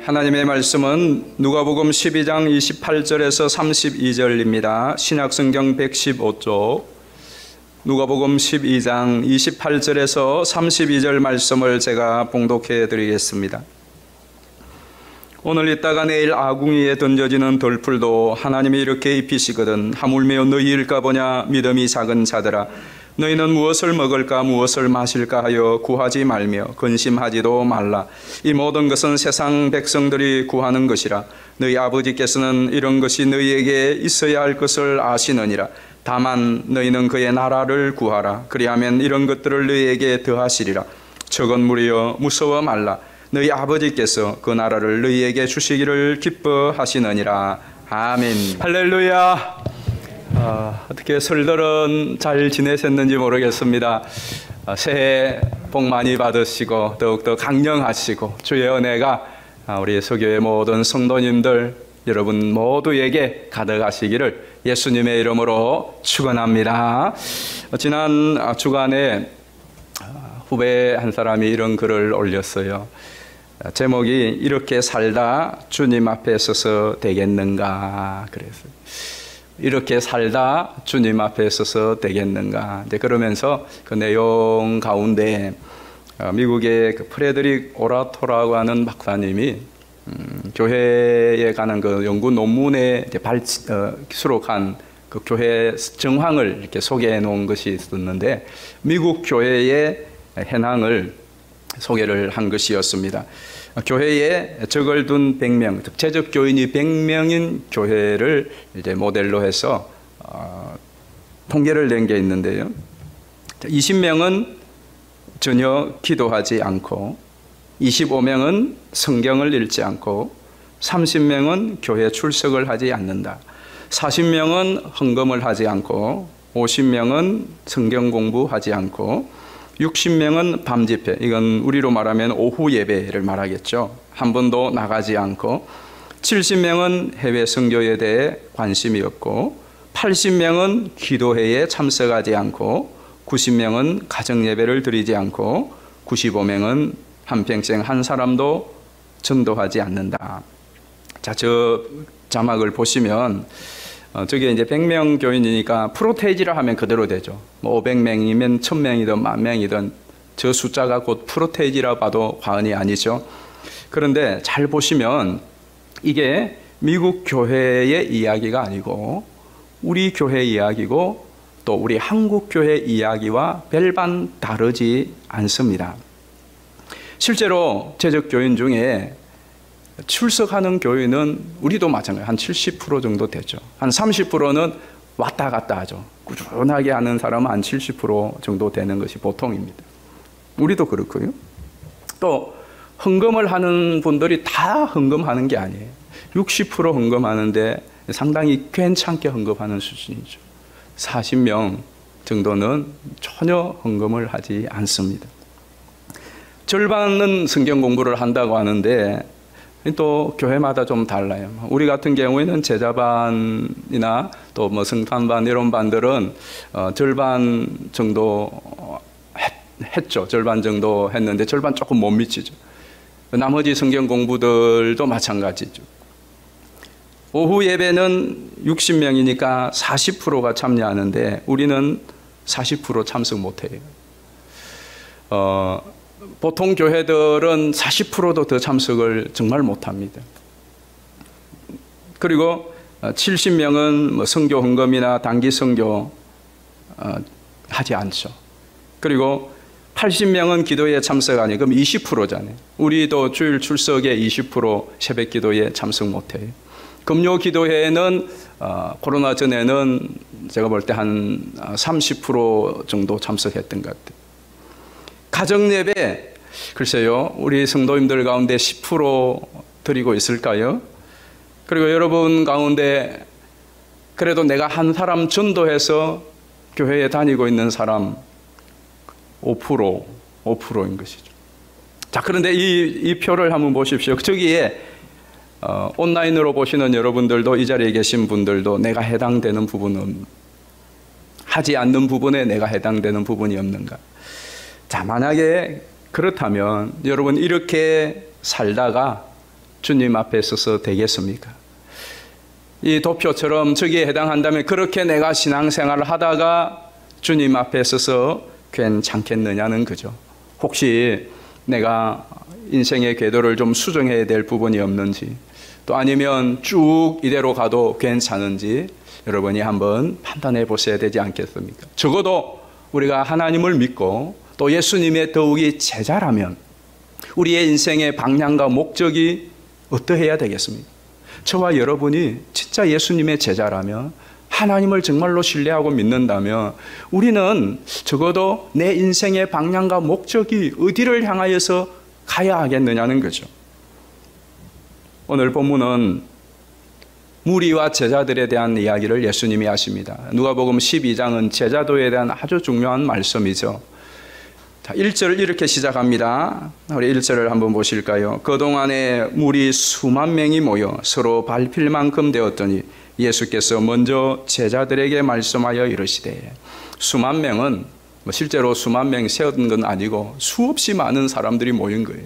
하나님의 말씀은 누가복음 12장 28절에서 32절입니다. 신약성경 115쪽 누가복음 12장 28절에서 32절 말씀을 제가 봉독해 드리겠습니다. 오늘 있다가 내일 아궁이에 던져지는 돌풀도 하나님이 이렇게 입히시거든 하물며 너희일까 보냐 믿음이 작은 자들아 너희는 무엇을 먹을까 무엇을 마실까 하여 구하지 말며 근심하지도 말라. 이 모든 것은 세상 백성들이 구하는 것이라. 너희 아버지께서는 이런 것이 너희에게 있어야 할 것을 아시느니라. 다만 너희는 그의 나라를 구하라. 그리하면 이런 것들을 너희에게 더하시리라. 적은무리여 무서워 말라. 너희 아버지께서 그 나라를 너희에게 주시기를 기뻐하시느니라. 아멘. 할렐루야. 어떻게 설들은 잘 지내셨는지 모르겠습니다. 새해 복 많이 받으시고 더욱더 강령하시고 주의 은혜가 우리 서교회 모든 성도님들 여러분 모두에게 가득하시기를 예수님의 이름으로 축원합니다. 지난 주간에 후배 한 사람이 이런 글을 올렸어요. 제목이 이렇게 살다 주님 앞에 서서 되겠는가 그랬어요. 이렇게 살다 주님 앞에 서서 되겠는가. 그러면서 그 내용 가운데 미국의 그 프레드릭 오라토라고 하는 박사님이 교회에 가는 그 연구 논문에 수록한 그 교회 정황을 이렇게 소개해 놓은 것이 있었는데 미국 교회의 현황을 소개를 한 것이었습니다. 교회에 적을 둔 100명, 재적 교인이 100명인 교회를 이제 모델로 해서 통계를 낸 게 있는데요. 20명은 전혀 기도하지 않고, 25명은 성경을 읽지 않고, 30명은 교회 출석을 하지 않는다. 40명은 헌금을 하지 않고, 50명은 성경 공부하지 않고, 60명은 밤 집회, 이건 우리로 말하면 오후 예배를 말하겠죠. 한 번도 나가지 않고, 70명은 해외 선교에 대해 관심이 없고, 80명은 기도회에 참석하지 않고, 90명은 가정 예배를 드리지 않고, 95명은 한평생 한 사람도 전도하지 않는다. 자, 저 자막을 보시면 저게 이제 100명 교인이니까 프로테이지라 하면 그대로 되죠. 뭐 500명이면 1000명이든 10,000명이든 저 숫자가 곧 프로테이지라 봐도 과언이 아니죠. 그런데 잘 보시면 이게 미국 교회의 이야기가 아니고 우리 교회 이야기고 또 우리 한국 교회 이야기와 별반 다르지 않습니다. 실제로 재적 교인 중에 출석하는 교인은 우리도 마찬가지예요. 한 70% 정도 되죠. 한 30%는 왔다 갔다 하죠. 꾸준하게 하는 사람은 한 70% 정도 되는 것이 보통입니다. 우리도 그렇고요. 또 헌금을 하는 분들이 다 헌금하는 게 아니에요. 60% 헌금하는데 상당히 괜찮게 헌금하는 수준이죠. 40명 정도는 전혀 헌금을 하지 않습니다. 절반은 성경 공부를 한다고 하는데 또 교회마다 좀 달라요. 우리 같은 경우에는 제자반이나 또 뭐 성탄반 이런 반들은 절반 정도 했죠. 절반 정도 했는데 절반 조금 못 미치죠. 나머지 성경 공부들도 마찬가지죠. 오후 예배는 60명이니까 40%가 참여하는데 우리는 40% 참석 못해요. 보통 교회들은 40%도 더 참석을 정말 못합니다. 그리고 70명은 뭐 선교 헌금이나 단기 선교 하지 않죠. 그리고 80명은 기도에 참석하니 그럼 20%잖아요. 우리도 주일 출석에 20% 새벽 기도에 참석 못해요. 금요 기도회에는 코로나 전에는 제가 볼 때 한 30% 정도 참석했던 것 같아요. 가정 예배, 글쎄요, 우리 성도님들 가운데 10% 드리고 있을까요? 그리고 여러분 가운데 그래도 내가 한 사람 전도해서 교회에 다니고 있는 사람 5%인 것이죠. 자, 그런데 이 표를 한번 보십시오. 저기에 온라인으로 보시는 여러분들도 이 자리에 계신 분들도 내가 해당되는 부분은 하지 않는 부분에 내가 해당되는 부분이 없는가? 자, 만약에 그렇다면 여러분 이렇게 살다가 주님 앞에 서서 되겠습니까? 이 도표처럼 저기에 해당한다면 그렇게 내가 신앙생활을 하다가 주님 앞에 서서 괜찮겠느냐는 거죠. 혹시 내가 인생의 궤도를 좀 수정해야 될 부분이 없는지, 또 아니면 쭉 이대로 가도 괜찮은지 여러분이 한번 판단해 보셔야 되지 않겠습니까? 적어도 우리가 하나님을 믿고 또 예수님의 더욱이 제자라면 우리의 인생의 방향과 목적이 어떠해야 되겠습니까? 저와 여러분이 진짜 예수님의 제자라면, 하나님을 정말로 신뢰하고 믿는다면 우리는 적어도 내 인생의 방향과 목적이 어디를 향하여서 가야 하겠느냐는 거죠. 오늘 본문은 무리와 제자들에 대한 이야기를 예수님이 하십니다. 누가복음 12장은 제자도에 대한 아주 중요한 말씀이죠. 1절 이렇게 시작합니다. 우리 1절을 한번 보실까요? 그동안에 무리 수만 명이 모여 서로 밟힐 만큼 되었더니 예수께서 먼저 제자들에게 말씀하여 이르시되, 수만 명은 실제로 수만 명 세운 건 아니고 수없이 많은 사람들이 모인 거예요.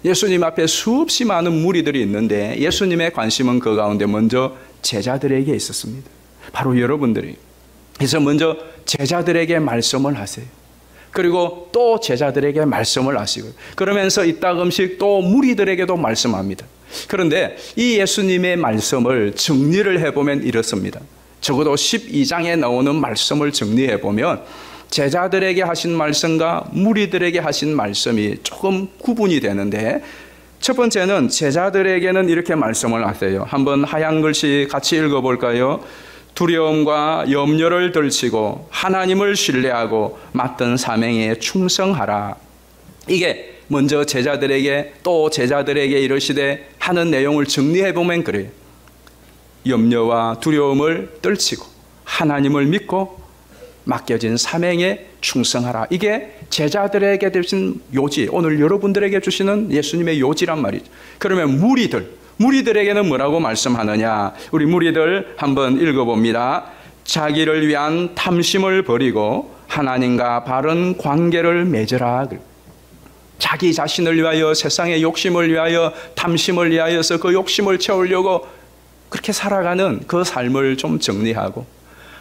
예수님 앞에 수없이 많은 무리들이 있는데 예수님의 관심은 그 가운데 먼저 제자들에게 있었습니다. 바로 여러분들이. 그래서 먼저 제자들에게 말씀을 하세요. 그리고 또 제자들에게 말씀을 하시고, 그러면서 이따금씩 또 무리들에게도 말씀합니다. 그런데 이 예수님의 말씀을 정리를 해보면 이렇습니다. 적어도 12장에 나오는 말씀을 정리해보면 제자들에게 하신 말씀과 무리들에게 하신 말씀이 조금 구분이 되는데, 첫 번째는 제자들에게는 이렇게 말씀을 하세요. 한번 하얀 글씨 같이 읽어볼까요? 두려움과 염려를 들치고 하나님을 신뢰하고 맡은 사명에 충성하라. 이게 먼저 제자들에게 또 제자들에게 이르시되 하는 내용을 정리해보면 그래요. 염려와 두려움을 떨치고 하나님을 믿고 맡겨진 사명에 충성하라. 이게 제자들에게 주신 요지, 오늘 여러분들에게 주시는 예수님의 요지란 말이죠. 그러면 무리들에게는 뭐라고 말씀하느냐? 우리 무리들 한번 읽어봅니다. 자기를 위한 탐심을 버리고 하나님과 바른 관계를 맺으라. 자기 자신을 위하여, 세상의 욕심을 위하여, 탐심을 위하여서 그 욕심을 채우려고 그렇게 살아가는 그 삶을 좀 정리하고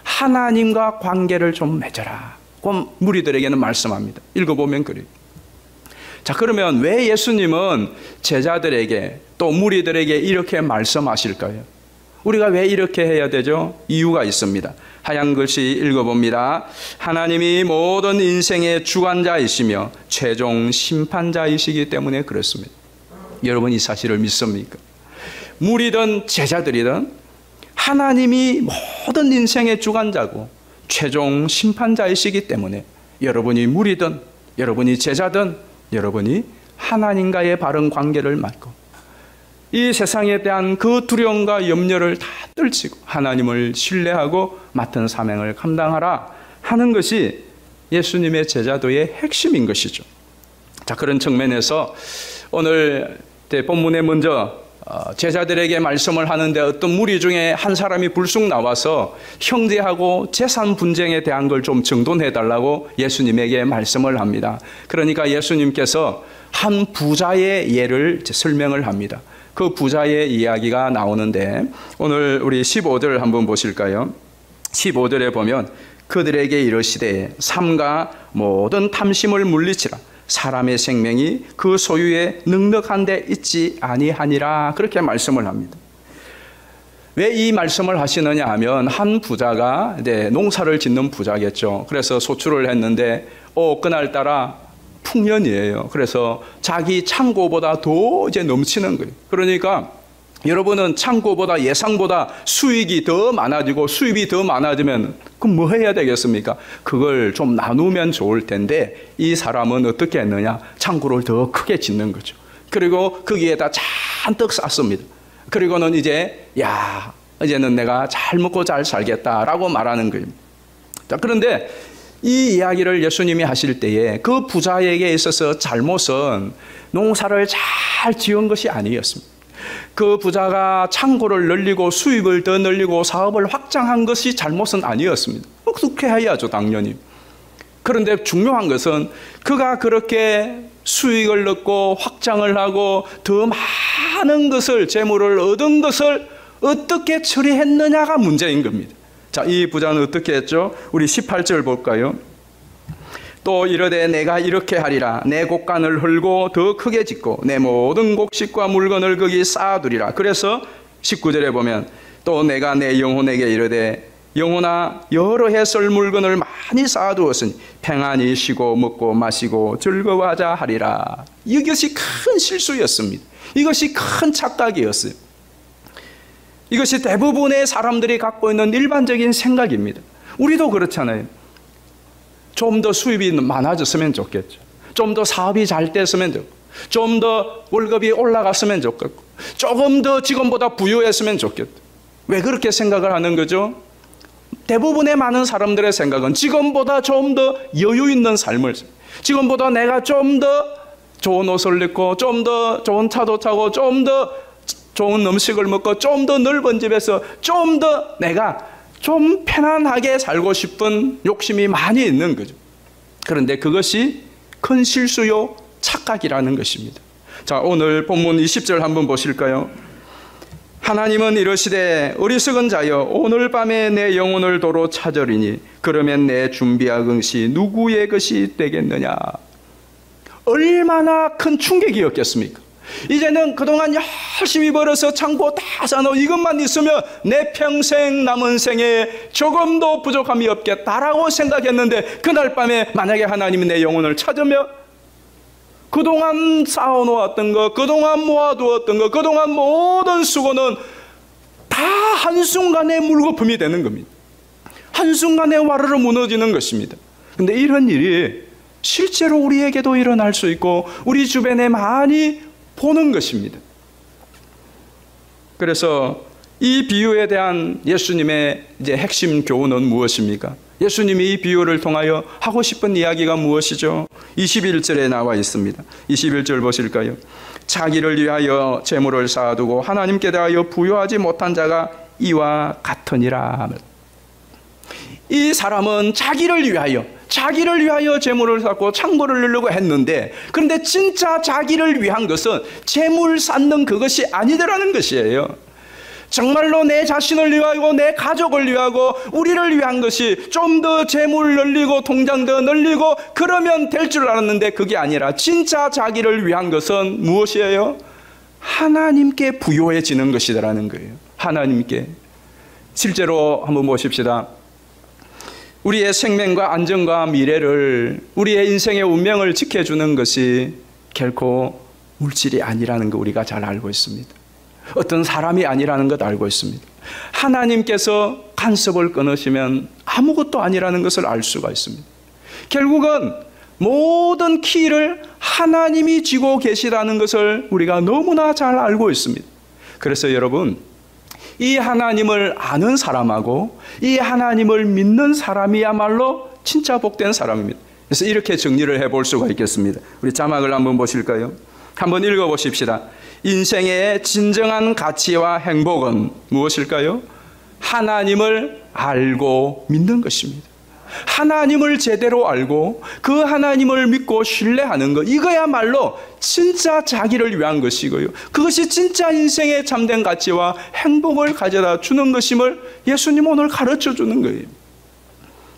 하나님과 관계를 좀 맺어라. 그 무리들에게는 말씀합니다. 읽어보면 그래요. 자, 그러면 왜 예수님은 제자들에게 또 무리들에게 이렇게 말씀하실까요? 우리가 왜 이렇게 해야 되죠? 이유가 있습니다. 하얀 글씨 읽어봅니다. 하나님이 모든 인생의 주관자이시며 최종 심판자이시기 때문에 그렇습니다. 여러분 이 사실을 믿습니까? 무리든 제자들이든 하나님이 모든 인생의 주관자고 최종 심판자이시기 때문에 여러분이 무리든 여러분이 제자든 여러분이 하나님과의 바른 관계를 맺고 이 세상에 대한 그 두려움과 염려를 다 떨치고 하나님을 신뢰하고 맡은 사명을 감당하라 하는 것이 예수님의 제자도의 핵심인 것이죠. 자, 그런 측면에서 오늘 본문에 먼저 제자들에게 말씀을 하는데 어떤 무리 중에 한 사람이 불쑥 나와서 형제하고 재산 분쟁에 대한 걸 좀 정돈해 달라고 예수님에게 말씀을 합니다. 그러니까 예수님께서 한 부자의 예를 설명을 합니다. 그 부자의 이야기가 나오는데 오늘 우리 15절 한번 보실까요? 15절에 보면 그들에게 이르시되 삼가 모든 탐심을 물리치라. 사람의 생명이 그 소유에 넉넉한 데 있지 아니하니라. 그렇게 말씀을 합니다. 왜 이 말씀을 하시느냐 하면 한 부자가 농사를 짓는 부자겠죠. 그래서 소출을 했는데 그날따라 풍년이에요. 그래서 자기 창고보다 더 이제 넘치는 거예요. 그러니까 여러분은 창고보다 예상보다 수익이 더 많아지고 수입이 더 많아지면 그럼 뭐 해야 되겠습니까? 그걸 좀 나누면 좋을 텐데 이 사람은 어떻게 했느냐? 창고를 더 크게 짓는 거죠. 그리고 거기에다 잔뜩 쌌습니다. 그리고는 이제는 내가 잘 먹고 잘 살겠다라고 말하는 거예요. 자, 그런데 이 이야기를 예수님이 하실 때에 그 부자에게 있어서 잘못은 농사를 잘 지은 것이 아니었습니다. 그 부자가 창고를 늘리고 수입을 더 늘리고 사업을 확장한 것이 잘못은 아니었습니다. 그렇게 해야죠, 당연히. 그런데 중요한 것은 그가 그렇게 수익을 넣고 확장을 하고 더 많은 것을, 재물을 얻은 것을 어떻게 처리했느냐가 문제인 겁니다. 자, 이 부자는 어떻게 했죠? 우리 18절 볼까요? 또 이르되 내가 이렇게 하리라. 내 곡간을 헐고 더 크게 짓고 내 모든 곡식과 물건을 거기 쌓아두리라. 그래서 19절에 보면 또 내가 내 영혼에게 이르되 영혼아 여러 해 쓸 물건을 많이 쌓아두었으니 평안히 쉬고 먹고 마시고 즐거워하자 하리라. 이것이 큰 실수였습니다. 이것이 큰 착각이었어요. 이것이 대부분의 사람들이 갖고 있는 일반적인 생각입니다. 우리도 그렇잖아요. 좀 더 수입이 많아졌으면 좋겠죠. 좀 더 사업이 잘 됐으면 좋겠고, 좀 더 월급이 올라갔으면 좋겠고, 조금 더 지금보다 부유했으면 좋겠다. 왜 그렇게 생각을 하는 거죠? 대부분의 많은 사람들의 생각은 지금보다 좀 더 여유 있는 삶을, 지금보다 내가 좀 더 좋은 옷을 입고, 좀 더 좋은 차도 타고, 좀 더 좋은 음식을 먹고, 좀 더 넓은 집에서 좀 더 내가 좀 편안하게 살고 싶은 욕심이 많이 있는 거죠. 그런데 그것이 큰 실수요 착각이라는 것입니다. 자, 오늘 본문 20절 한번 보실까요? 하나님은 이르시되 어리석은 자여 오늘 밤에 내 영혼을 도로 찾으리니 그러면 내 준비한 것이 누구의 것이 되겠느냐. 얼마나 큰 충격이었겠습니까? 이제는 그동안 열심히 벌어서 창고 다 사놓고 이것만 있으면 내 평생 남은 생에 조금도 부족함이 없겠다라고 생각했는데, 그날 밤에 만약에 하나님이 내 영혼을 찾으며 그동안 쌓아놓았던 것, 그동안 모아두었던 것, 그동안 모든 수고는 다 한순간에 물거품이 되는 겁니다. 한순간에 와르르 무너지는 것입니다. 그런데 이런 일이 실제로 우리에게도 일어날 수 있고 우리 주변에 많이 보는 것입니다. 그래서 이 비유에 대한 예수님의 이제 핵심 교훈은 무엇입니까? 예수님이 이 비유를 통하여 하고 싶은 이야기가 무엇이죠? 21절에 나와 있습니다. 21절 보실까요? 자기를 위하여 재물을 쌓아두고 하나님께 대하여 부여하지 못한 자가 이와 같으니라. 이 사람은 자기를 위하여 재물을 쌓고 창고를 넣으려고 했는데, 그런데 진짜 자기를 위한 것은 재물 쌓는 그것이 아니더라는 것이에요. 정말로 내 자신을 위하고 내 가족을 위하고 우리를 위한 것이 좀 더 재물 늘리고 통장 더 늘리고 그러면 될 줄 알았는데 그게 아니라 진짜 자기를 위한 것은 무엇이에요? 하나님께 부요해지는 것이라는 거예요. 하나님께. 실제로 한번 보십시다. 우리의 생명과 안전과 미래를, 우리의 인생의 운명을 지켜주는 것이 결코 물질이 아니라는 거 우리가 잘 알고 있습니다. 어떤 사람이 아니라는 것 알고 있습니다. 하나님께서 간섭을 끊으시면 아무것도 아니라는 것을 알 수가 있습니다. 결국은 모든 키를 하나님이 쥐고 계시다는 것을 우리가 너무나 잘 알고 있습니다. 그래서 여러분, 이 하나님을 아는 사람하고 이 하나님을 믿는 사람이야말로 진짜 복된 사람입니다. 그래서 이렇게 정리를 해볼 수가 있겠습니다. 우리 자막을 한번 보실까요? 한번 읽어보십시다. 인생의 진정한 가치와 행복은 무엇일까요? 하나님을 알고 믿는 것입니다. 하나님을 제대로 알고 그 하나님을 믿고 신뢰하는 것, 이거야말로 진짜 자기를 위한 것이고요, 그것이 진짜 인생의 참된 가치와 행복을 가져다 주는 것임을 예수님 오늘 가르쳐 주는 거예요.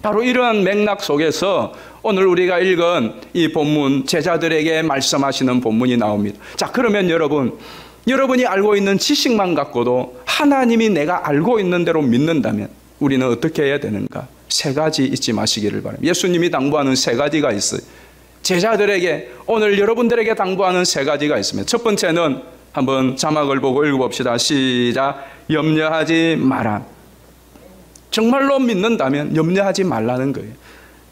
바로 이러한 맥락 속에서 오늘 우리가 읽은 이 본문, 제자들에게 말씀하시는 본문이 나옵니다. 자, 그러면 여러분이 알고 있는 지식만 갖고도 하나님이 내가 알고 있는 대로 믿는다면 우리는 어떻게 해야 되는가? 세 가지 잊지 마시기를 바랍니다. 예수님이 당부하는 세 가지가 있어요. 제자들에게, 오늘 여러분들에게 당부하는 세 가지가 있습니다. 첫 번째는 한번 자막을 보고 읽어봅시다. 시작. 염려하지 마라. 정말로 믿는다면 염려하지 말라는 거예요.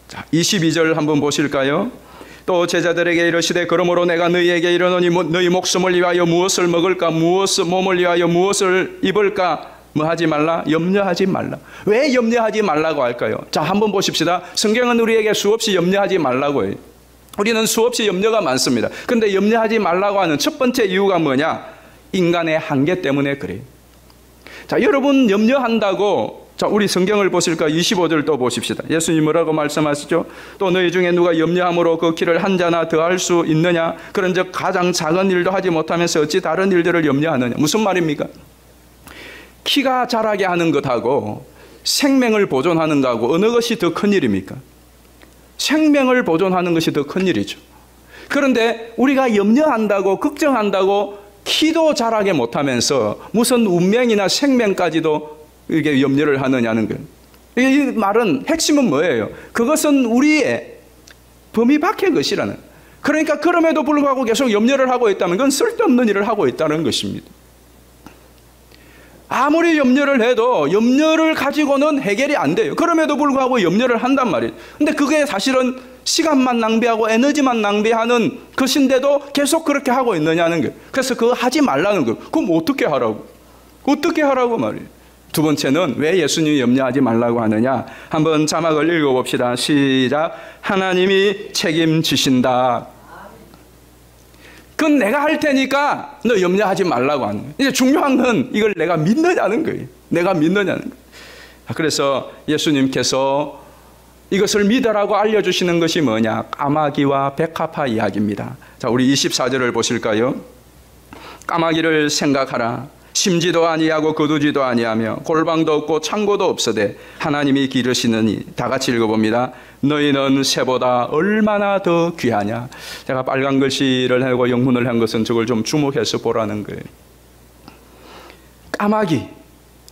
자, 22절 한번 보실까요? 또 제자들에게 이르시되 그러므로 내가 너희에게 이르노니 너희 목숨을 위하여 무엇을 먹을까, 몸을 위하여 무엇을 입을까 하지 말라, 염려하지 말라. 왜 염려하지 말라고 할까요? 자, 한번 보십시다. 성경은 우리에게 수없이 염려하지 말라고 해요. 우리는 수없이 염려가 많습니다. 그런데 염려하지 말라고 하는 첫 번째 이유가 뭐냐? 인간의 한계 때문에 그래요. 자, 여러분 염려한다고 자, 우리 성경을 보실까? 25절 또 보십시다. 예수님 뭐라고 말씀하시죠? 또 너희 중에 누가 염려함으로 그 키를 한 자나 더할 수 있느냐? 그런즉 가장 작은 일도 하지 못하면서 어찌 다른 일들을 염려하느냐? 무슨 말입니까? 키가 자라게 하는 것하고 생명을 보존하는 것하고 어느 것이 더 큰 일입니까? 생명을 보존하는 것이 더 큰 일이죠. 그런데 우리가 염려한다고 걱정한다고 키도 자라게 못하면서 무슨 운명이나 생명까지도 이게 염려를 하느냐는 거예요. 이 말은 핵심은 뭐예요? 그것은 우리의 범위 밖의 것이라는. 그러니까 그럼에도 불구하고 계속 염려를 하고 있다면 그건 쓸데없는 일을 하고 있다는 것입니다. 아무리 염려를 해도 염려를 가지고는 해결이 안 돼요. 그럼에도 불구하고 염려를 한단 말이에요. 근데 그게 사실은 시간만 낭비하고 에너지만 낭비하는 것인데도 계속 그렇게 하고 있느냐는 거예요. 그래서 그거 하지 말라는 거예요. 그럼 어떻게 하라고? 어떻게 하라고 말이에요. 두 번째는 왜 예수님이 염려하지 말라고 하느냐? 한번 자막을 읽어봅시다. 시작. 하나님이 책임지신다. 그건 내가 할 테니까 너 염려하지 말라고 하는 거예요. 이제 중요한 건 이걸 내가 믿느냐는 거예요. 내가 믿느냐는 거예요. 그래서 예수님께서 이것을 믿으라고 알려주시는 것이 뭐냐? 까마귀와 백합화 이야기입니다. 자, 우리 24절을 보실까요? 까마귀를 생각하라. 심지도 아니하고 거두지도 아니하며 골방도 없고 창고도 없으되 하나님이 기르시느니. 다 같이 읽어봅니다. 너희는 새보다 얼마나 더 귀하냐. 제가 빨간 글씨를 하고 영문을 한 것은 저걸 좀 주목해서 보라는 거예요. 까마귀.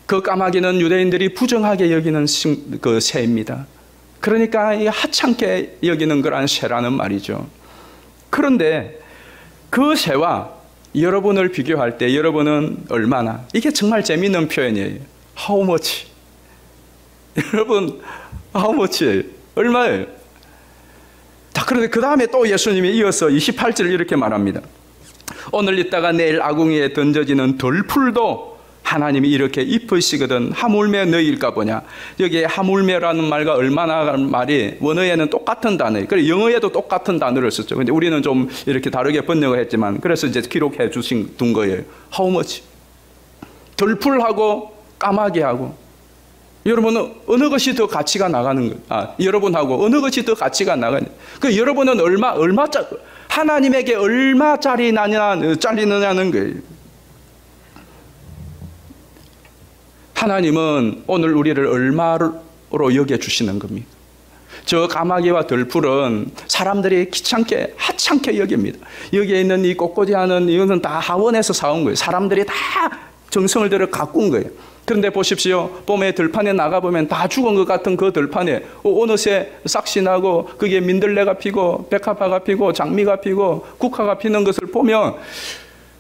그 까마귀는 유대인들이 부정하게 여기는 그 새입니다. 그러니까 하찮게 여기는 그런 새라는 말이죠. 그런데 그 새와 여러분을 비교할 때 여러분은 얼마나, 이게 정말 재미있는 표현이에요. How much? 여러분 how much예요? 얼마예요? 자, 그런데 그 다음에 또 예수님이 이어서 28절 이렇게 말합니다. 오늘 있다가 내일 아궁이에 던져지는 덜풀도 하나님이 이렇게 입으시거든 하물며 너희일까 보냐. 여기에 하물며라는 말과 얼마나 말이 원어에는 똑같은 단어예요. 그래서 영어에도 똑같은 단어를 썼죠. 근데 우리는 좀 이렇게 다르게 번역을 했지만 그래서 이제 기록해 둔 거예요. How much? 덜풀하고 까마귀하고 여러분은 어느 것이 더 가치가 나가는 거예요? 여러분하고 어느 것이 더 가치가 나가는 거예요? 그 여러분은 얼마짜리 하나님에게 얼마짜리 잘리느냐는 거예요. 하나님은 오늘 우리를 얼마로 여겨주시는 겁니까? 저 까마귀와 덜풀은 사람들이 귀찮게 하찮게 여깁니다. 여기에 있는 이 꽃꽂이하는 이거는 다 하원에서 사온 거예요. 사람들이 다 정성을 들여 가꾼 거예요. 그런데 보십시오. 봄에 들판에 나가보면 다 죽은 것 같은 그 들판에 어느새 싹시 나고 그게 민들레가 피고 백합화가 피고 장미가 피고 국화가 피는 것을 보면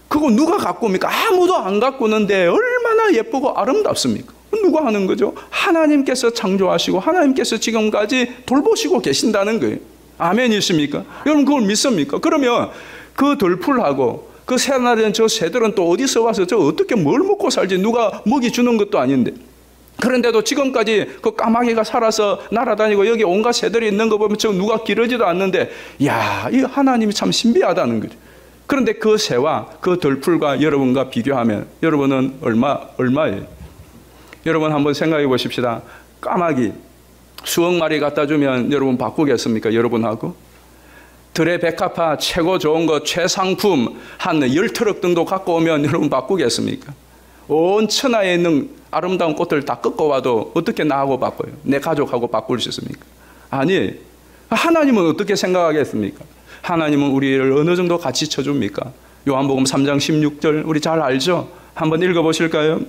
그거 누가 가꿉니까? 아무도 안 가꾸는데 얼마나 예쁘고 아름답습니까? 누가 하는 거죠? 하나님께서 창조하시고 하나님께서 지금까지 돌보시고 계신다는 거예요. 아멘이십니까? 여러분 그걸 믿습니까? 그러면 그 덜풀하고 그 새나리는 저 새들은 또 어디서 와서 저 어떻게 뭘 먹고 살지? 누가 먹이 주는 것도 아닌데. 그런데도 지금까지 그 까마귀가 살아서 날아다니고 여기 온갖 새들이 있는 거 보면 저 누가 기르지도 않는데 야, 이 하나님이 참 신비하다는 거죠. 그런데 그 새와 그 덜풀과 여러분과 비교하면 여러분은 얼마예요? 여러분 한번 생각해 보십시다. 까마귀 수억 마리 갖다 주면 여러분 바꾸겠습니까? 여러분하고? 들의 백합화 최고 좋은 거 최상품 한 10트럭 정도 갖고 오면 여러분 바꾸겠습니까? 온 천하에 있는 아름다운 꽃들 다 꺾어 와도 어떻게 나하고 바꿔요? 내 가족하고 바꿀 수 있습니까? 아니, 하나님은 어떻게 생각하겠습니까? 하나님은 우리를 어느 정도 같이 쳐줍니까? 요한복음 3장 16절 우리 잘 알죠? 한번 읽어보실까요?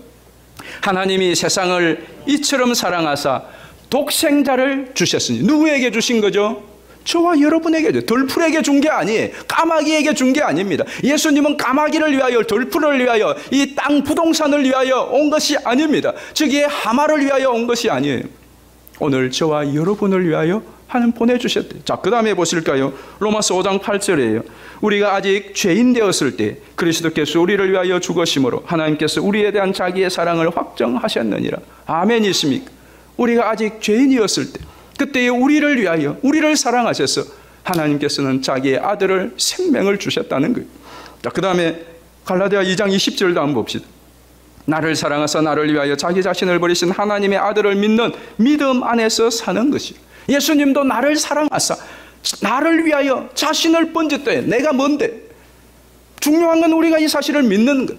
하나님이 세상을 이처럼 사랑하사 독생자를 주셨으니. 누구에게 주신 거죠? 저와 여러분에게, 덜풀에게 준 게 아니에요. 까마귀에게 준 게 아닙니다. 예수님은 까마귀를 위하여, 덜풀을 위하여, 이 땅 부동산을 위하여 온 것이 아닙니다. 저기에 하마를 위하여 온 것이 아니에요. 오늘 저와 여러분을 위하여 하나님 보내주셨대요. 자, 그 다음에 보실까요? 로마서 5장 8절이에요. 우리가 아직 죄인 되었을 때 그리스도께서 우리를 위하여 죽으심으로 하나님께서 우리에 대한 자기의 사랑을 확정하셨느니라. 아멘이십니까? 우리가 아직 죄인이었을 때 그때에 우리를 위하여 우리를 사랑하셔서 하나님께서는 자기의 아들을 생명을 주셨다는 거예요. 자, 그 다음에 갈라디아 2장 20절도 한번 봅시다. 나를 사랑하사 나를 위하여 자기 자신을 버리신 하나님의 아들을 믿는 믿음 안에서 사는 것이요. 예수님도 나를 사랑하사 나를 위하여 자신을 번졌대. 내가 뭔데? 중요한 건 우리가 이 사실을 믿는 것.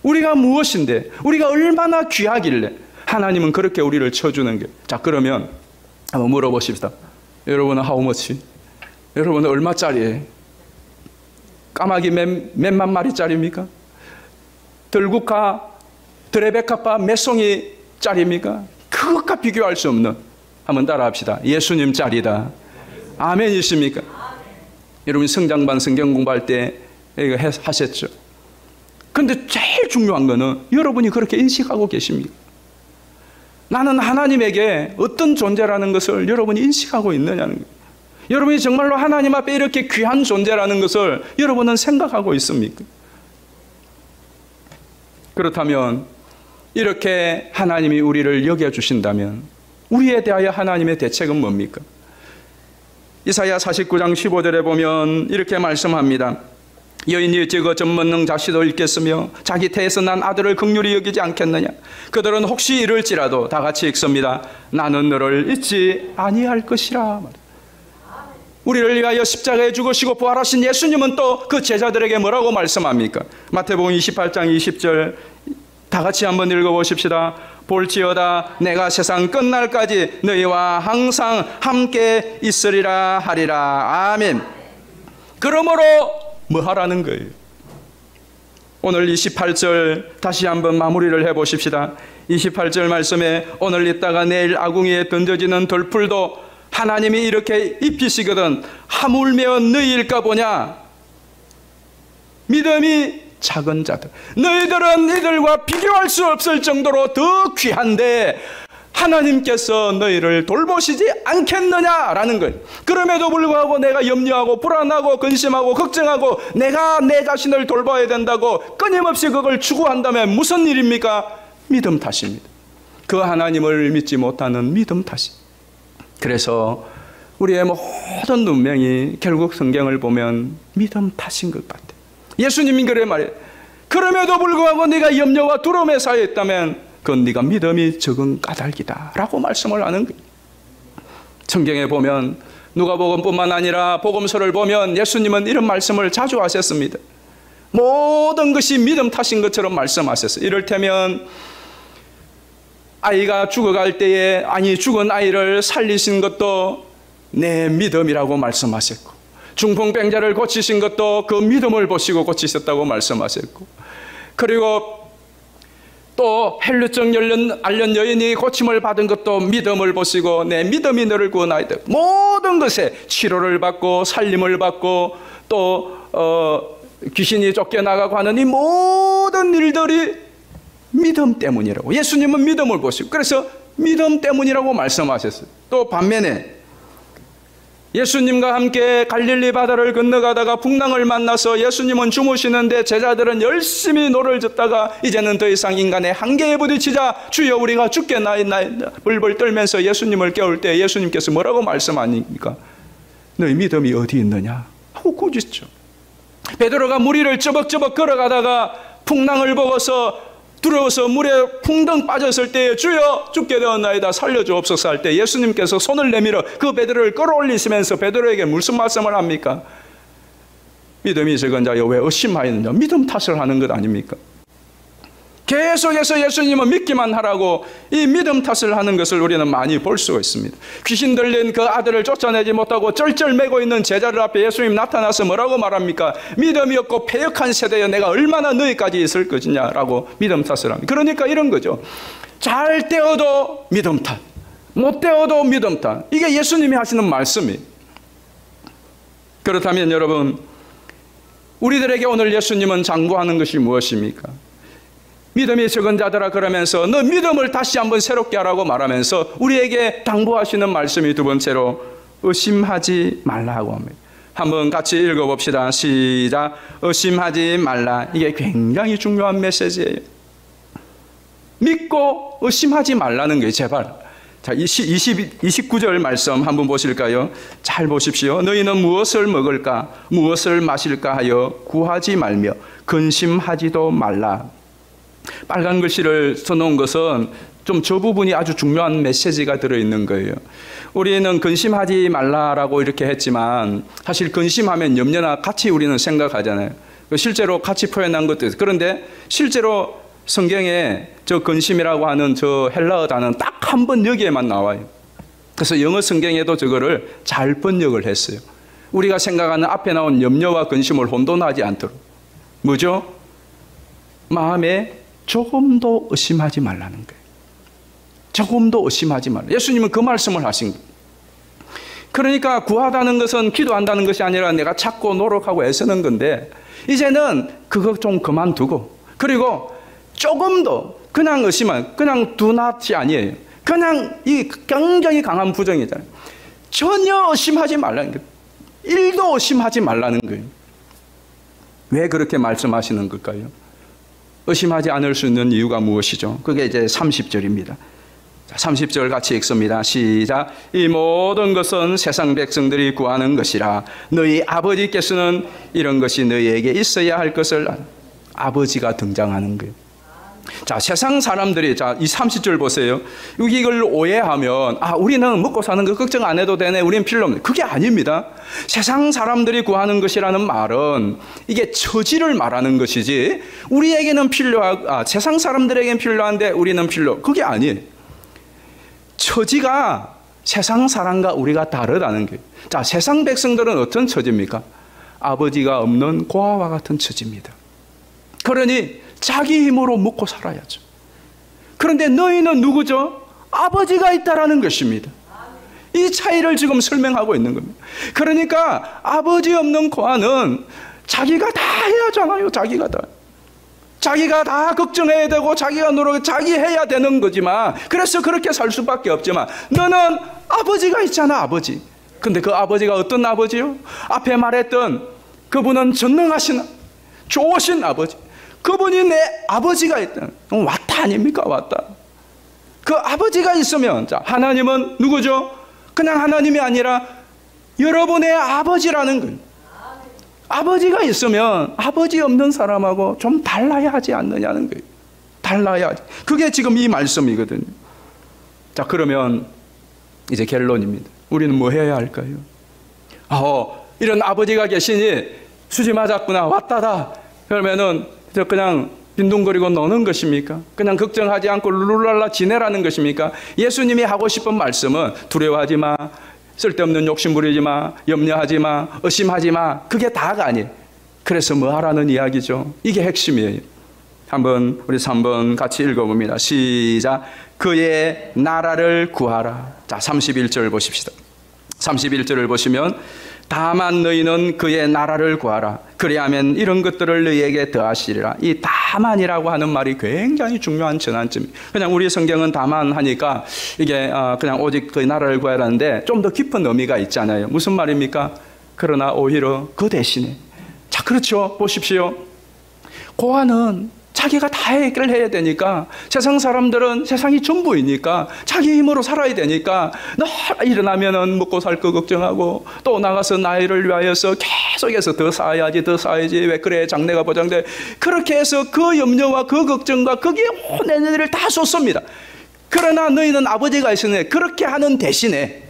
우리가 무엇인데, 우리가 얼마나 귀하길래 하나님은 그렇게 우리를 쳐주는 게. 자, 그러면 한번 물어보십시다. 여러분은 how much? 여러분은 얼마짜리예요? 까마귀 몇만 마리짜리입니까? 들국화, 드레베카파 몇 송이짜리입니까? 그것과 비교할 수 없는, 한번 따라합시다. 예수님짜리다. 아멘이십니까? 여러분 성장반 성경 공부할 때 이거 하셨죠? 그런데 제일 중요한 거는 여러분이 그렇게 인식하고 계십니까? 나는 하나님에게 어떤 존재라는 것을 여러분이 인식하고 있느냐는 거예요. 여러분이 정말로 하나님 앞에 이렇게 귀한 존재라는 것을 여러분은 생각하고 있습니까? 그렇다면 이렇게 하나님이 우리를 여겨주신다면 우리에 대하여 하나님의 대책은 뭡니까? 이사야 49장 15절에 보면 이렇게 말씀합니다. 여인이 어찌 그 젖먹는 자식을 읽겠으며 자기 태에서 난 아들을 긍휼히 여기지 않겠느냐. 그들은 혹시 이럴지라도 다 같이 읽습니다. 나는 너를 잊지 아니할 것이라. 우리를 위하여 십자가에 죽으시고 부활하신 예수님은 또 그 제자들에게 뭐라고 말씀합니까? 마태복음 28장 20절 다 같이 한번 읽어보십시다. 볼지어다 내가 세상 끝날까지 너희와 항상 함께 있으리라 하리라. 아멘. 그러므로 뭐 하라는 거예요? 오늘 28절 다시 한번 마무리를 해보십시다. 28절 말씀에 오늘 있다가 내일 아궁이에 던져지는 돌풀도 하나님이 이렇게 입히시거든 하물며 너희일까 보냐. 믿음이 작은 자들, 너희들은 이들과 비교할 수 없을 정도로 더 귀한데 하나님께서 너희를 돌보시지 않겠느냐라는 거예요. 그럼에도 불구하고 내가 염려하고 불안하고 근심하고 걱정하고 내가 내 자신을 돌봐야 된다고 끊임없이 그걸 추구한다면 무슨 일입니까? 믿음 탓입니다. 그 하나님을 믿지 못하는 믿음 탓입니다. 그래서 우리의 모든 운명이 결국 성경을 보면 믿음 탓인 것 같아요. 예수님이 그래 말해요. 그럼에도 불구하고 네가 염려와 두려움에 쌓여 있다면 그건 네가 믿음이 적은 까닭이다 라고 말씀을 하는 거예요. 성경에 보면 누가복음뿐만 아니라 복음서를 보면 예수님은 이런 말씀을 자주 하셨습니다. 모든 것이 믿음 탓인 것처럼 말씀하셨어요. 이를테면 아이가 죽어갈 때에 죽은 아이를 살리신 것도 내 믿음이라고 말씀하셨고, 중풍병자를 고치신 것도 그 믿음을 보시고 고치셨다고 말씀하셨고, 그리고 또 헬루증 앓는 여인이 고침을 받은 것도 믿음을 보시고 내 믿음이 너를 구원하였다. 모든 것에 치료를 받고 살림을 받고 또 귀신이 쫓겨나가고 하는 이 모든 일들이 믿음 때문이라고. 예수님은 믿음을 보시고 그래서 믿음 때문이라고 말씀하셨어요. 또 반면에 예수님과 함께 갈릴리 바다를 건너가다가 풍랑을 만나서 예수님은 주무시는데 제자들은 열심히 노를 젓다가 이제는 더 이상 인간의 한계에 부딪히자 주여 우리가 죽겠나이다 벌벌 떨면서 예수님을 깨울 때 예수님께서 뭐라고 말씀하십니까? 너희 믿음이 어디 있느냐 하고 꾸짖죠. 베드로가 물 위를 쩌벅쩌벅 걸어가다가 풍랑을 보고서 두려워서 물에 풍덩 빠졌을 때에 주여 죽게 되었나이다 살려주옵소서 할 때 예수님께서 손을 내밀어 그 베드로를 끌어올리시면서 베드로에게 무슨 말씀을 합니까? 믿음이 적은 자여 왜 의심하였느냐. 믿음 탓을 하는 것 아닙니까? 계속해서 예수님은 믿기만 하라고 이 믿음 탓을 하는 것을 우리는 많이 볼 수가 있습니다. 귀신 들린 그 아들을 쫓아내지 못하고 쩔쩔매고 있는 제자들 앞에 예수님 나타나서 뭐라고 말합니까? 믿음이 없고 패역한 세대여 내가 얼마나 너희까지 있을 것이냐라고 믿음 탓을 합니다. 그러니까 이런 거죠. 잘 되어도 믿음 탓, 못 되어도 믿음 탓. 이게 예수님이 하시는 말씀이에요. 그렇다면 여러분, 우리들에게 오늘 예수님은 장구하는 것이 무엇입니까? 믿음이 적은 자들아 그러면서 너 믿음을 다시 한번 새롭게 하라고 말하면서 우리에게 당부하시는 말씀이 두 번째로 의심하지 말라고 합니다. 한번 같이 읽어봅시다. 시작. 의심하지 말라. 이게 굉장히 중요한 메시지예요. 믿고 의심하지 말라는 거예요. 제발. 자, 29절 말씀 한번 보실까요? 잘 보십시오. 너희는 무엇을 먹을까 무엇을 마실까 하여 구하지 말며 근심하지도 말라. 빨간 글씨를 써놓은 것은 좀 저 부분이 아주 중요한 메시지가 들어있는 거예요. 우리는 근심하지 말라라고 이렇게 했지만 사실 근심하면 염려나 같이 우리는 생각하잖아요. 실제로 같이 표현한 것도 있어요. 그런데 실제로 성경에 저 근심이라고 하는 저 헬라어 단어는 딱 한 번 여기에만 나와요. 그래서 영어 성경에도 저거를 잘 번역을 했어요. 우리가 생각하는 앞에 나온 염려와 근심을 혼돈하지 않도록. 뭐죠? 마음에 조금도 의심하지 말라는 거예요. 조금도 의심하지 말라. 예수님은 그 말씀을 하신 거예요. 그러니까 구하다는 것은 기도한다는 것이 아니라 내가 찾고 노력하고 애쓰는 건데 이제는 그거 좀 그만두고 그리고 조금도 그냥 의심은 그냥 do not이 아니에요. 그냥 이 굉장히 강한 부정이잖아요. 전혀 의심하지 말라는 거예요. 1도 의심하지 말라는 거예요. 왜 그렇게 말씀하시는 걸까요? 의심하지 않을 수 있는 이유가 무엇이죠? 그게 이제 30절입니다. 30절 같이 읽습니다. 시작. 이 모든 것은 세상 백성들이 구하는 것이라 너희 아버지께서는 이런 것이 너희에게 있어야 할 것을 아버지가 등장하는 거예요. 자, 세상 사람들이 자, 이 30절 보세요. 이걸 오해하면 우리는 먹고 사는 거 걱정 안 해도 되네. 우리는 필요 없네. 그게 아닙니다. 세상 사람들이 구하는 것이라는 말은 이게 처지를 말하는 것이지 우리에게는 세상 사람들에게는 필요한데 우리는 그게 아니에요. 처지가 세상 사람과 우리가 다르다는 거예요. 자, 세상 백성들은 어떤 처지입니까? 아버지가 없는 고아와 같은 처지입니다. 그러니 자기 힘으로 먹고 살아야죠. 그런데 너희는 누구죠? 아버지가 있다라는 것입니다. 이 차이를 지금 설명하고 있는 겁니다. 그러니까 아버지 없는 고아는 자기가 다 해야 하잖아요. 자기가 다 걱정해야 되고 자기가 자기 해야 되는 거지만 그래서 그렇게 살 수밖에 없지만 너는 아버지가 있잖아. 아버지. 근데 그 아버지가 어떤 아버지요? 앞에 말했던 그분은 전능하신 좋으신 아버지. 그분이 내 아버지가 있다. 왔다 아닙니까? 왔다. 그 아버지가 있으면 자, 하나님은 누구죠? 그냥 하나님이 아니라 여러분의 아버지라는 거예요. 아버지가 있으면 아버지 없는 사람하고 좀 달라야 하지 않느냐는 거예요. 달라야 하지. 그게 지금 이 말씀이거든요. 자, 그러면 이제 결론입니다. 우리는 뭐 해야 할까요? 이런 아버지가 계시니 수지 맞았구나. 왔다다. 그러면은 그냥 빈둥거리고 노는 것입니까? 그냥 걱정하지 않고 룰랄라 지내라는 것입니까? 예수님이 하고 싶은 말씀은 두려워하지 마. 쓸데없는 욕심 부리지 마. 염려하지 마. 의심하지 마. 그게 다가 아니에요. 그래서 뭐 하라는 이야기죠. 이게 핵심이에요. 한번 우리 3번 같이 읽어봅니다. 시작. 그의 나라를 구하라. 자, 31절 보십시다. 31절을 보시면 다만 너희는 그의 나라를 구하라. 그리하면 이런 것들을 너희에게 더하시리라. 이 다만이라고 하는 말이 굉장히 중요한 전환점이에요. 그냥 우리 성경은 다만 하니까 이게 그냥 오직 그의 나라를 구하라는데 좀 더 깊은 의미가 있잖아요. 무슨 말입니까? 그러나 오히려 그 대신에 자, 그렇죠. 보십시오. 고아는 자기가 다 해결해야 되니까 세상 사람들은 세상이 전부이니까 자기 힘으로 살아야 되니까 늘 일어나면은 먹고 살 거 걱정하고 또 나가서 나이를 위하여서 계속해서 더 쌓아야지 왜 그래 장래가 보장돼 그렇게 해서 그 염려와 그 걱정과 거기에 온 에너지를 다 쏟습니다. 그러나 너희는 아버지가 있으니 그렇게 하는 대신에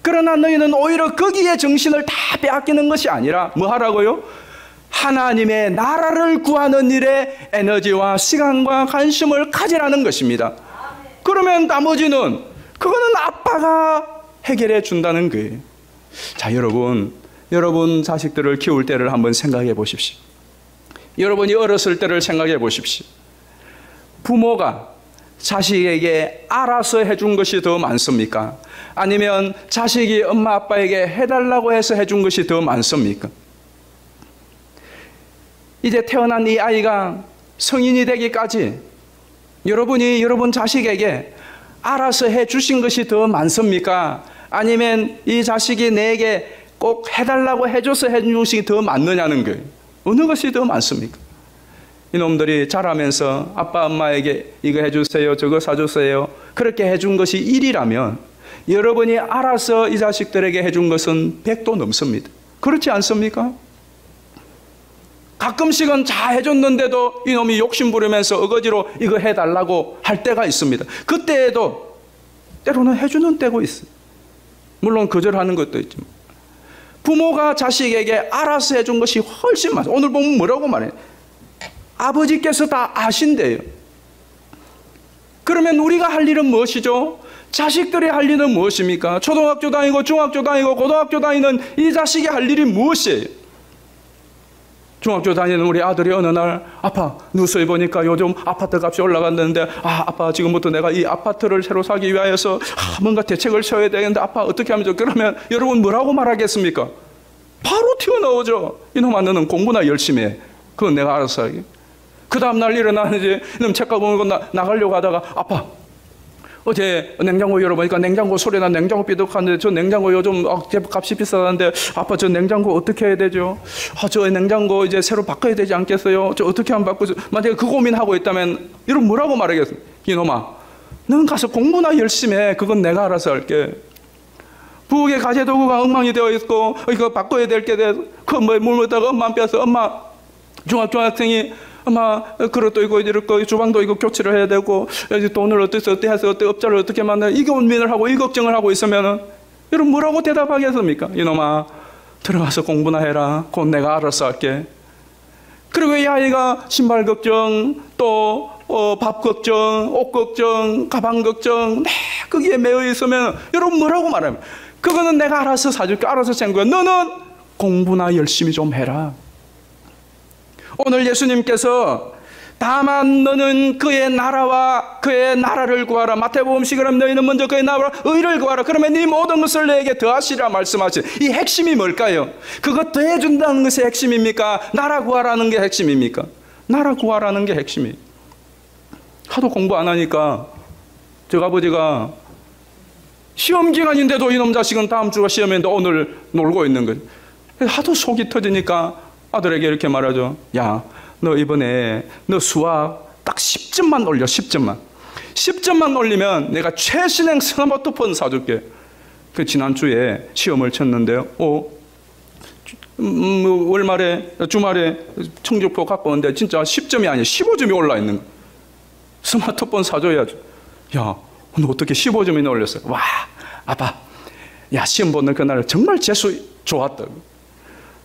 그러나 너희는 오히려 거기에 정신을 다 빼앗기는 것이 아니라 뭐 하라고요? 하나님의 나라를 구하는 일에 에너지와 시간과 관심을 가지라는 것입니다. 그러면 나머지는 그거는 아빠가 해결해 준다는 거예요. 자, 여러분 자식들을 키울 때를 한번 생각해 보십시오. 여러분이 어렸을 때를 생각해 보십시오. 부모가 자식에게 알아서 해준 것이 더 많습니까? 아니면 자식이 엄마 아빠에게 해달라고 해서 해준 것이 더 많습니까? 이제 태어난 이 아이가 성인이 되기까지 여러분 자식에게 알아서 해주신 것이 더 많습니까? 아니면 이 자식이 내게 꼭 해달라고 해줘서 해준 것이 더 많느냐는 거예요. 어느 것이 더 많습니까? 이놈들이 자라면서 아빠 엄마에게 이거 해주세요 저거 사주세요 그렇게 해준 것이 1이라면 여러분이 알아서 이 자식들에게 해준 것은 100도 넘습니다. 그렇지 않습니까? 가끔씩은 잘 해줬는데도 이놈이 욕심 부리면서 어거지로 이거 해달라고 할 때가 있습니다. 그때에도 때로는 해주는 때고 있어요. 물론 거절하는 것도 있지만. 부모가 자식에게 알아서 해준 것이 훨씬 많아요. 오늘 보면 뭐라고 말해요? 아버지께서 다 아신대요. 그러면 우리가 할 일은 무엇이죠? 자식들이 할 일은 무엇입니까? 초등학교 다니고 중학교 다니고 고등학교 다니는 이 자식이 할 일이 무엇이에요? 중학교 다니는 우리 아들이 어느 날 아빠 뉴스에 보니까 요즘 아파트 값이 올라갔는데 아빠 지금부터 내가 이 아파트를 새로 사기 위하여서 뭔가 대책을 세워야 되는데 아빠 어떻게 하면 좋을까? 그러면 여러분 뭐라고 말하겠습니까? 바로 튀어나오죠. 이놈아 너는 공부나 열심히 해. 그건 내가 알아서 하게. 그 다음날 일어나는 이제 이놈 책가방 보고 나가려고 하다가 아빠 어제 냉장고 열어보니까 냉장고 소리나 냉장고 삐득하는데 저 냉장고 요즘 값이 비싸다는데 아빠 저 냉장고 어떻게 해야 되죠? 저 냉장고 이제 새로 바꿔야 되지 않겠어요? 저 어떻게 하면 바꾸죠? 만약에 그 고민하고 있다면 여러분 뭐라고 말하겠습니까? 이놈아 넌 가서 공부나 열심히 해. 그건 내가 알아서 할게. 부엌에 가재도구가 엉망이 되어 있고 이거 바꿔야 될 게 돼. 그물 묻다가 엄마 뺏어 엄마 중학생이 엄마 그릇도 이거 이럴 거 주방도 이거 교체를 해야 되고 돈을 어떻게 해서 업자를 어떻게 만나 이 고민을 하고 이 걱정을 하고 있으면은 여러분 뭐라고 대답하겠습니까? 이놈아 들어가서 공부나 해라. 그건 내가 알아서 할게. 그리고 이 아이가 신발 걱정 또 밥 걱정 옷 걱정 가방 걱정 거기에 매여 있으면 여러분 뭐라고 말합니까? 그거는 내가 알아서 사줄게. 알아서 챙겨. 너는 공부나 열심히 좀 해라. 오늘 예수님께서 다만 너는 그의 나라와 그의 나라를 구하라. 마태복음 시그럼 너희는 먼저 그의 나라와 의를 구하라. 그러면 네 모든 것을 너에게 더하시라 말씀하신 이 핵심이 뭘까요? 그것 더해준다는 것이 핵심입니까? 나라 구하라는 게 핵심입니까? 나라 구하라는 게 핵심이에요. 하도 공부 안 하니까 저 아버지가 시험 기간인데도 이놈 자식은 다음 주가 시험인데 오늘 놀고 있는 거예요. 하도 속이 터지니까 아들에게 이렇게 말하죠. 야, 너 이번에 너 수학 딱 10점만 올려. 10점만 올리면 내가 최신형 스마트폰 사줄게. 그 지난주에 시험을 쳤는데요. 월말에 주말에 성적표 갖고 오는데 진짜 10점이 아니야 15점이 올라 있는 거야. 스마트폰 사줘야죠. 야, 너 어떻게 15점이나 올렸어? 와, 아빠, 야 시험 보는 그날 정말 재수 좋았다고.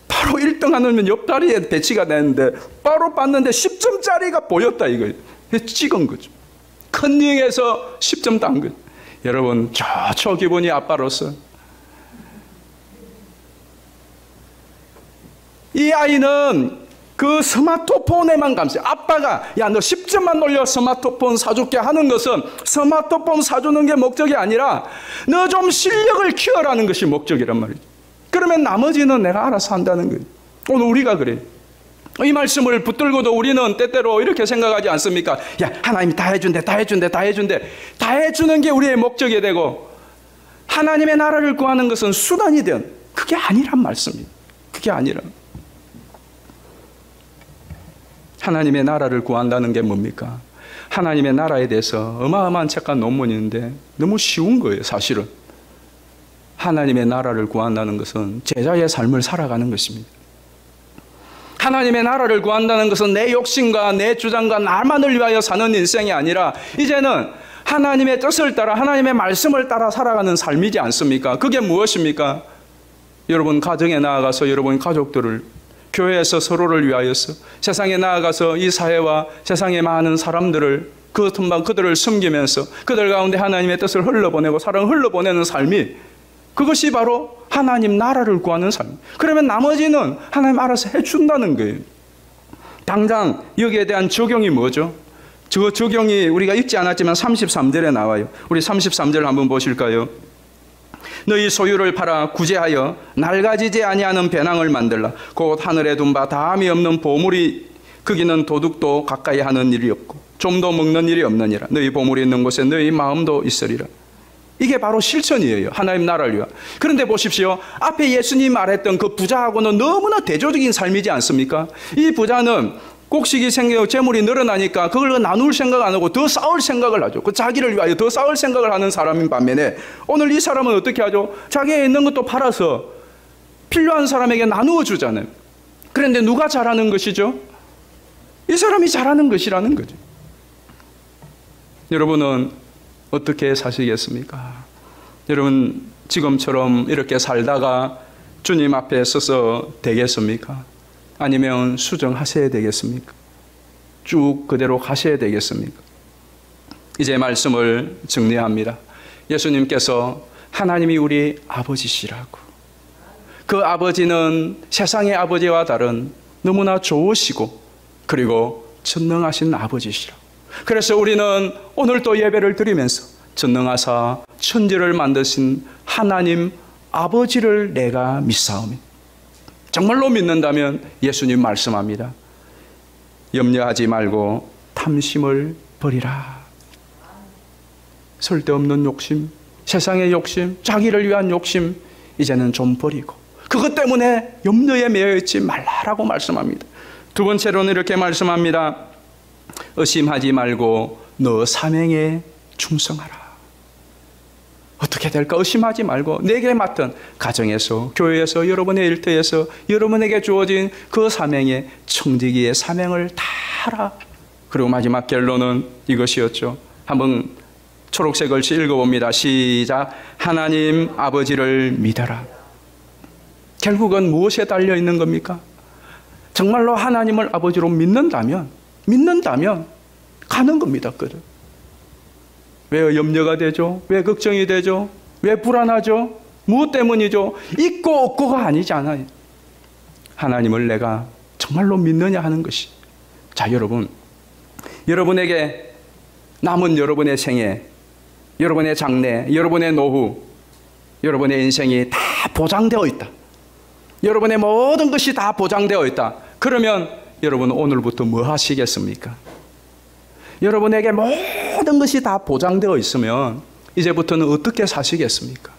바로 1등 하면 옆다리에 배치가 되는데 바로 봤는데 10점짜리가 보였다 이거예요. 찍은 거죠. 컨닝해서 10점 딴 거예요. 여러분 좋죠 기분이 아빠로서. 이 아이는 그 스마트폰에만 감사해요. 아빠가 야 너 10점만 올려 스마트폰 사줄게 하는 것은 스마트폰 사주는 게 목적이 아니라 너 좀 실력을 키워라는 것이 목적이란 말이죠. 그러면 나머지는 내가 알아서 한다는 거예요. 오늘 우리가 그래요. 이 말씀을 붙들고도 우리는 때때로 이렇게 생각하지 않습니까? 야 하나님이 다 해준대. 다 해주는 게 우리의 목적이 되고 하나님의 나라를 구하는 것은 수단이 된 그게 아니란 말씀입니다. 그게 아니라 하나님의 나라를 구한다는 게 뭡니까? 하나님의 나라에 대해서 어마어마한 책과 논문이 있는데 너무 쉬운 거예요. 사실은 하나님의 나라를 구한다는 것은 제자의 삶을 살아가는 것입니다. 하나님의 나라를 구한다는 것은 내 욕심과 내 주장과 나만을 위하여 사는 인생이 아니라 이제는 하나님의 뜻을 따라 하나님의 말씀을 따라 살아가는 삶이지 않습니까? 그게 무엇입니까? 여러분 가정에 나아가서 여러분 가족들을 교회에서 서로를 위하여서 세상에 나아가서 이 사회와 세상의 많은 사람들을 그들을 섬기면서 그들 가운데 하나님의 뜻을 흘러보내고 사랑을 흘러보내는 삶이 그것이 바로 하나님 나라를 구하는 삶. 그러면 나머지는 하나님 알아서 해준다는 거예요. 당장 여기에 대한 적용이 뭐죠? 저 적용이 우리가 읽지 않았지만 33절에 나와요. 우리 33절 한번 보실까요? 너희 소유를 팔아 구제하여 낡아지지 아니하는 배낭을 만들라. 곧 하늘에 둔 바 다함이 없는 보물이 거기는 도둑도 가까이 하는 일이 없고 좀도 먹는 일이 없느니라. 너희 보물이 있는 곳에 너희 마음도 있으리라. 이게 바로 실천이에요. 하나님 나라를 위한. 그런데 보십시오. 앞에 예수님 말했던 그 부자하고는 너무나 대조적인 삶이지 않습니까? 이 부자는 곡식이 생겨 재물이 늘어나니까 그걸 나눌 생각 안 하고 더 쌓을 생각을 하죠. 그 자기를 위하여 더 쌓을 생각을 하는 사람인 반면에 오늘 이 사람은 어떻게 하죠? 자기에 있는 것도 팔아서 필요한 사람에게 나누어 주잖아요. 그런데 누가 잘하는 것이죠? 이 사람이 잘하는 것이라는 거죠. 여러분은 어떻게 사시겠습니까? 여러분 지금처럼 이렇게 살다가 주님 앞에 서서 되겠습니까? 아니면 수정하셔야 되겠습니까? 쭉 그대로 가셔야 되겠습니까? 이제 말씀을 정리합니다. 예수님께서 하나님이 우리 아버지시라고. 그 아버지는 세상의 아버지와 다른 너무나 좋으시고 그리고 전능하신 아버지시라고. 그래서 우리는 오늘 또 예배를 드리면서 전능하사 천지를 만드신 하나님 아버지를 내가 믿사오니, 정말로 믿는다면 예수님 말씀합니다. 염려하지 말고 탐심을 버리라. 쓸데없는 욕심, 세상의 욕심, 자기를 위한 욕심 이제는 좀 버리고 그것 때문에 염려에 매여 있지 말라라고 말씀합니다. 두 번째로는 이렇게 말씀합니다. 의심하지 말고 너 사명에 충성하라. 어떻게 될까 의심하지 말고 내게 맡은 가정에서, 교회에서, 여러분의 일터에서 여러분에게 주어진 그 사명에, 청지기의 사명을 다하라. 그리고 마지막 결론은 이것이었죠. 한번 초록색 글씨 읽어봅니다. 시작. 하나님 아버지를 믿어라. 결국은 무엇에 달려 있는 겁니까? 정말로 하나님을 아버지로 믿는다면 가는 겁니다. 왜 염려가 되죠? 왜 걱정이 되죠? 왜 불안하죠? 무엇 때문이죠? 있고 없고가 아니잖아요. 하나님을 내가 정말로 믿느냐 하는 것이. 자, 여러분에게 남은 여러분의 생애, 여러분의 장래, 여러분의 노후, 여러분의 인생이 다 보장되어 있다. 여러분의 모든 것이 다 보장되어 있다. 그러면 여러분 오늘부터 뭐 하시겠습니까? 여러분에게 모든 것이 다 보장되어 있으면 이제부터는 어떻게 사시겠습니까?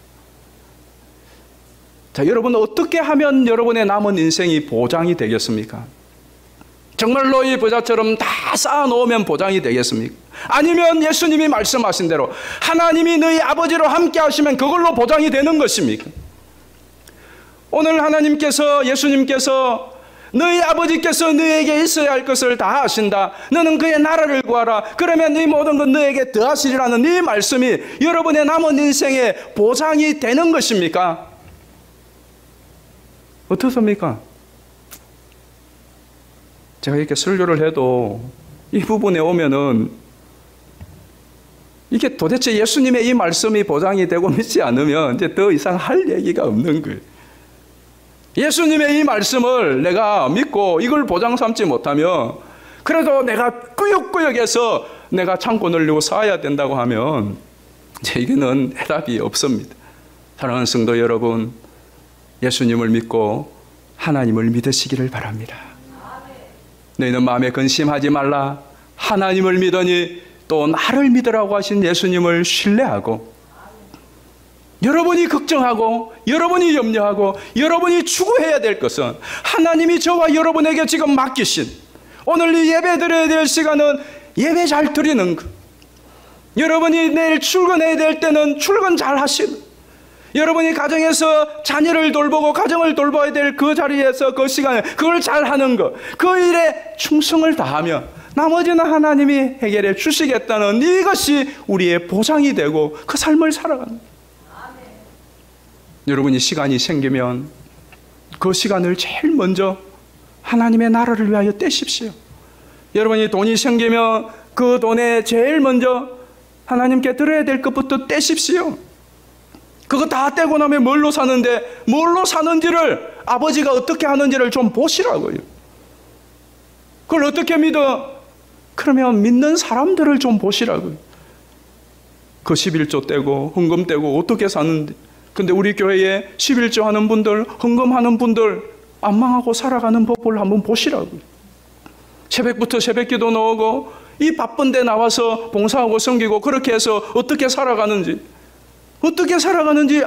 자, 여러분 어떻게 하면 여러분의 남은 인생이 보장이 되겠습니까? 정말로 이 부자처럼 다 쌓아놓으면 보장이 되겠습니까? 아니면 예수님이 말씀하신 대로 하나님이 너희 아버지로 함께 하시면 그걸로 보장이 되는 것입니까? 오늘 하나님께서, 예수님께서 너희 아버지께서 너에게 있어야 할 것을 다 하신다. 너는 그의 나라를 구하라. 그러면 네 모든 것 너에게 더하시리라는 이 말씀이 여러분의 남은 인생에 보장이 되는 것입니까? 어떻습니까? 제가 이렇게 설교를 해도 이 부분에 오면은 이게 도대체 예수님의 이 말씀이 보장이 되고 믿지 않으면 이제 더 이상 할 얘기가 없는 거예요. 예수님의 이 말씀을 내가 믿고 이걸 보장 삼지 못하면, 그래도 내가 꾸역꾸역해서 내가 창고 늘리고 쌓아야 된다고 하면 이제 이게는 해답이 없습니다. 사랑하는 성도 여러분, 예수님을 믿고 하나님을 믿으시기를 바랍니다. 너희는 마음에 근심하지 말라. 하나님을 믿으니 또 나를 믿으라고 하신 예수님을 신뢰하고, 여러분이 걱정하고 여러분이 염려하고 여러분이 추구해야 될 것은 하나님이 저와 여러분에게 지금 맡기신, 오늘 이 예배 드려야 될 시간은 예배 잘 드리는 것, 여러분이 내일 출근해야 될 때는 출근 잘 하시는, 여러분이 가정에서 자녀를 돌보고 가정을 돌봐야 될 그 자리에서 그 시간에 그걸 잘 하는 것, 그 일에 충성을 다하면 나머지는 하나님이 해결해 주시겠다는 이것이 우리의 보장이 되고 그 삶을 살아가는 거예요. 여러분이 시간이 생기면 그 시간을 제일 먼저 하나님의 나라를 위하여 떼십시오. 여러분이 돈이 생기면 그 돈에 제일 먼저 하나님께 드려야 될 것부터 떼십시오. 그거 다 떼고 나면 뭘로 사는데, 뭘로 사는지를, 아버지가 어떻게 하는지를 좀 보시라고요. 그걸 어떻게 믿어? 그러면 믿는 사람들을 좀 보시라고요. 그 11조 떼고 헌금 떼고 어떻게 사는데, 근데 우리 교회에 11조 하는 분들, 헌금하는 분들 안 망하고 살아가는 법을 한번 보시라고요. 새벽부터 새벽기도 나오고 이 바쁜데 나와서 봉사하고 섬기고 그렇게 해서 어떻게 살아가는지,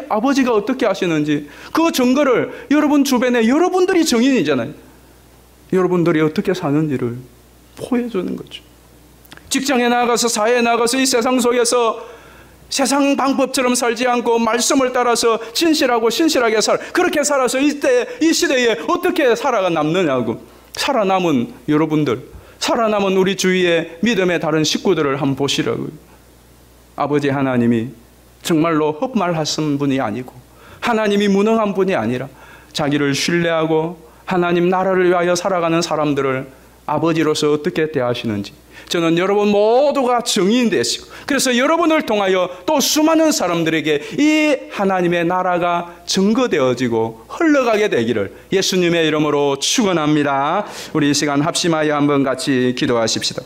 아버지가 어떻게 하시는지 그 증거를 여러분 주변에, 여러분들이 증인이잖아요. 여러분들이 어떻게 사는지를 보여주는 거죠. 직장에 나가서, 사회에 나가서 이 세상 속에서 세상 방법처럼 살지 않고 말씀을 따라서 진실하고 신실하게 그렇게 살아서 이때 이 시대에 어떻게 살아남느냐고. 살아남은 여러분들, 살아남은 우리 주위의 믿음의 다른 식구들을 한번 보시라고요. 아버지 하나님이 정말로 헛말하신 분이 아니고 하나님이 무능한 분이 아니라 자기를 신뢰하고 하나님 나라를 위하여 살아가는 사람들을 아버지로서 어떻게 대하시는지 저는 여러분 모두가 증인 되시고, 그래서 여러분을 통하여 또 수많은 사람들에게 이 하나님의 나라가 증거되어지고 흘러가게 되기를 예수님의 이름으로 축원합니다. 우리 이 시간 합심하여 한번 같이 기도하십시다.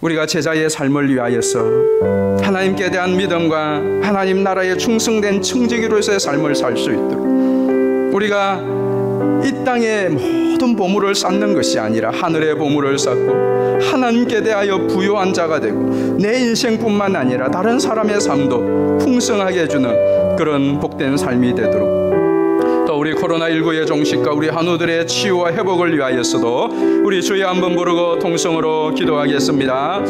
우리가 제자의 삶을 위하여서 하나님께 대한 믿음과 하나님 나라에 충성된 청지기로서의 삶을 살 수 있도록 우리가 이 땅의 모든 보물을 쌓는 것이 아니라 하늘의 보물을 쌓고 하나님께 대하여 부요한 자가 되고 내 인생뿐만 아니라 다른 사람의 삶도 풍성하게 해주는 그런 복된 삶이 되도록, 또 우리 코로나19의 종식과 우리 한우들의 치유와 회복을 위하여서도 우리 주여 한번 부르고 통성으로 기도하겠습니다.